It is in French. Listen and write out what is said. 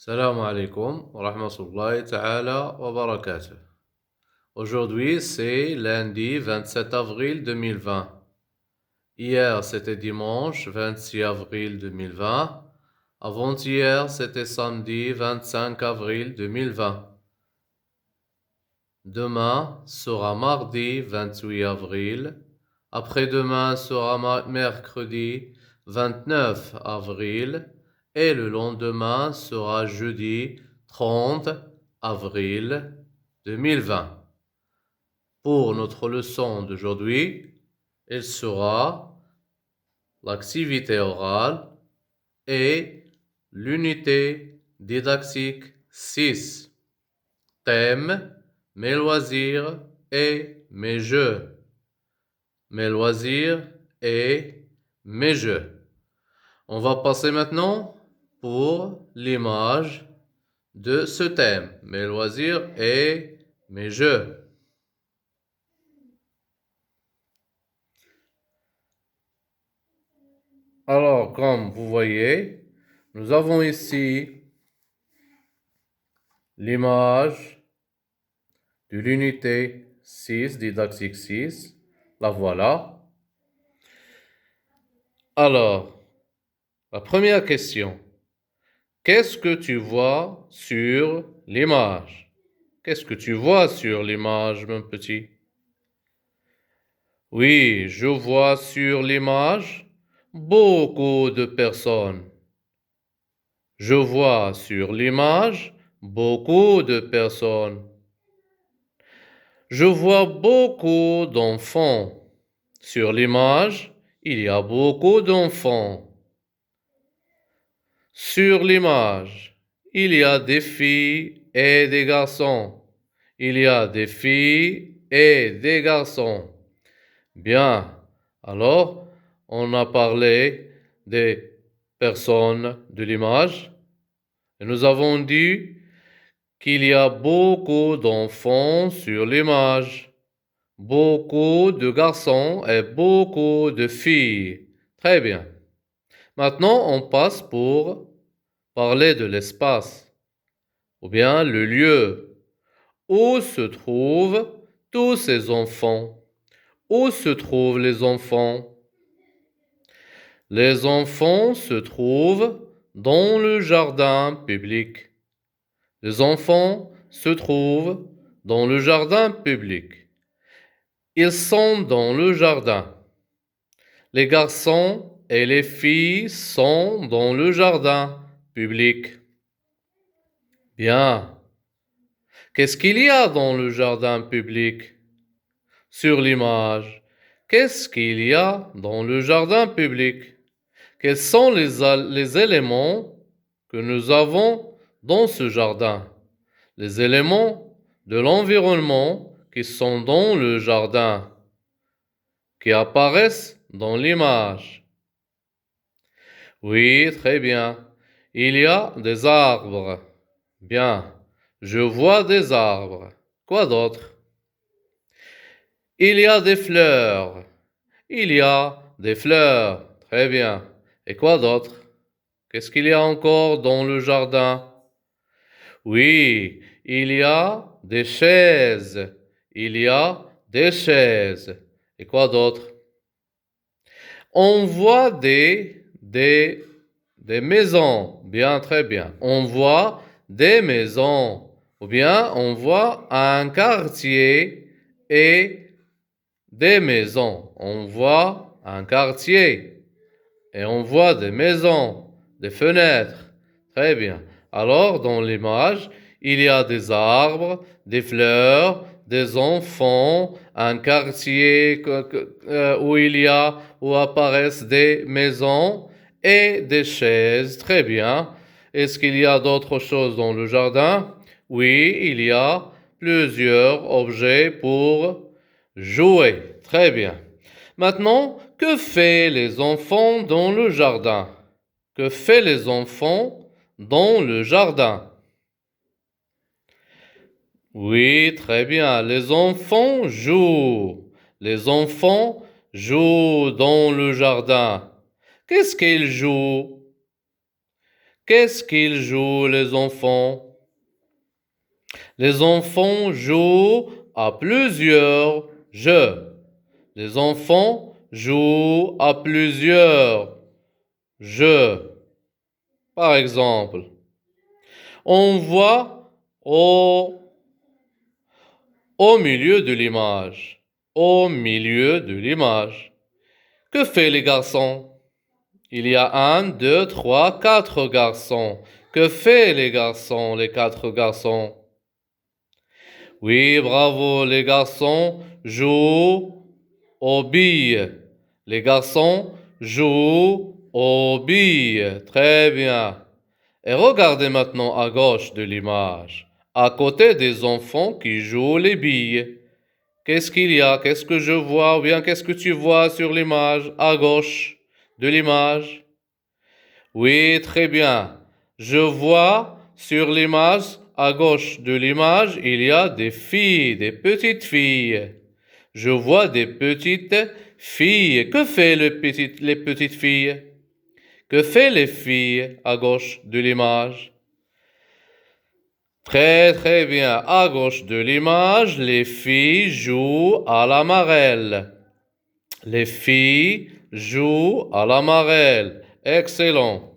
Salam alaikum wa rahmatullahi ta'ala wa barakatuh. Aujourd'hui, c'est lundi 27 avril 2020. Hier, c'était dimanche 26 avril 2020. Avant-hier, c'était samedi 25 avril 2020. Demain sera mardi 28 avril. Après-demain sera mercredi 29 avril. Et le lendemain sera jeudi 30 avril 2020. Pour notre leçon d'aujourd'hui, elle sera l'activité orale et l'unité didactique 6. Thème, mes loisirs et mes jeux. Mes loisirs et mes jeux. On va passer maintenant pour l'image de ce thème, mes loisirs et mes jeux. Alors, comme vous voyez, nous avons ici l'image de l'unité 6, didactique 6. La voilà. Alors, la première question. Qu'est-ce que tu vois sur l'image? Qu'est-ce que tu vois sur l'image, mon petit? Oui, je vois sur l'image beaucoup de personnes. Je vois sur l'image beaucoup de personnes. Je vois beaucoup d'enfants. Sur l'image, il y a beaucoup d'enfants. Sur l'image, il y a des filles et des garçons. Il y a des filles et des garçons. Bien, alors on a parlé des personnes de l'image et nous avons dit qu'il y a beaucoup d'enfants sur l'image, beaucoup de garçons et beaucoup de filles. Très bien. Maintenant, on passe pour parler de l'espace, ou bien le lieu où se trouvent tous ces enfants. Où se trouvent les enfants? Les enfants se trouvent dans le jardin public. Les enfants se trouvent dans le jardin public. Ils sont dans le jardin. Les garçons et les filles sont dans le jardin public. Bien. Qu'est-ce qu'il y a dans le jardin public? Sur l'image, qu'est-ce qu'il y a dans le jardin public? Quels sont les éléments que nous avons dans ce jardin? Les éléments de l'environnement qui sont dans le jardin, qui apparaissent dans l'image. Oui, très bien. Il y a des arbres. Bien. Je vois des arbres. Quoi d'autre? Il y a des fleurs. Il y a des fleurs. Très bien. Et quoi d'autre? Qu'est-ce qu'il y a encore dans le jardin? Oui, il y a des chaises. Il y a des chaises. Et quoi d'autre? On voit des maisons. Bien, très bien. On voit des maisons. Ou bien on voit un quartier et des maisons. On voit un quartier et on voit des maisons, des fenêtres. Très bien. Alors, dans l'image, il y a des arbres, des fleurs, des enfants, un quartier où apparaissent des maisons et des chaises. Très bien. Est-ce qu'il y a d'autres choses dans le jardin? Oui, il y a plusieurs objets pour jouer. Très bien. Maintenant, que fait les enfants dans le jardin? Que fait les enfants dans le jardin? Oui, très bien. Les enfants jouent. Les enfants jouent dans le jardin. Qu'est-ce qu'ils jouent? Qu'est-ce qu'ils jouent, les enfants? Les enfants jouent à plusieurs jeux. Les enfants jouent à plusieurs jeux. Par exemple, on voit au milieu de l'image. Au milieu de l'image. Que fait les garçons? Il y a 1, 2, 3, 4 garçons. Que fait les garçons, les 4 garçons? Oui, bravo, les garçons jouent aux billes. Les garçons jouent aux billes. Très bien. Et regardez maintenant à gauche de l'image, à côté des enfants qui jouent les billes. Qu'est-ce qu'il y a? Qu'est-ce que je vois? Ou bien qu'est-ce que tu vois sur l'image, à gauche de l'image? Oui, très bien. Je vois sur l'image, à gauche de l'image, il y a des filles, des petites filles. Je vois des petites filles. Que fait les petites filles? Que fait les filles à gauche de l'image? Très très bien. À gauche de l'image, les filles jouent à la marelle. Les filles jouent à la marelle. Excellent.